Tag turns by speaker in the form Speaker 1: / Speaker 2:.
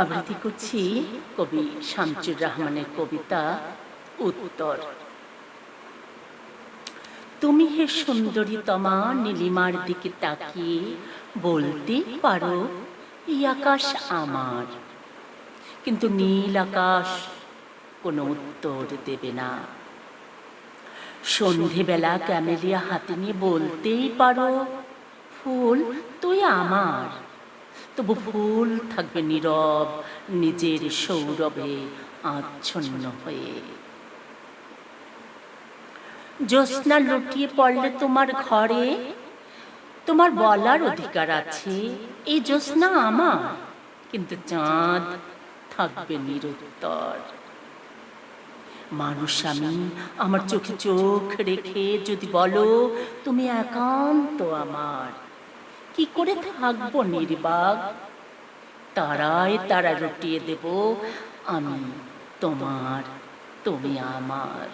Speaker 1: আবৃত্তি করছি কবি শামসুর রাহমানের কবিতা উত্তর। তুমি হে সুন্দরীতমা নীলিমার দিকে তাকিয়ে বলতে পারো এই আকাশ আমার, কিন্তু নীল আকাশ কোনো উত্তর দেবে না। সন্ধেবেলা ক্যামেলিয়া হাতে নিয়ে বলতেই পারো ফুল তুই আমার, তবু ফুল থাকবে নীরব নিজের সৌরভে আচ্ছন্ন হয়ে। জ্যোৎস্না লুটিয়ে পড়লে তোমার ঘরে, তোমার বলার অধিকার আছে এই জ্যোৎস্না আমার, কিন্তু চাঁদ থাকবে নিরুত্তর। মানুষ আমি আমার চোখে চোখ রেখে যদি বলো তুমি একান্ত আমার, কি করে থাকবো নির্বাক? তারায় তারা রটিয়ে দেব আমি তোমার, তুমি আমার।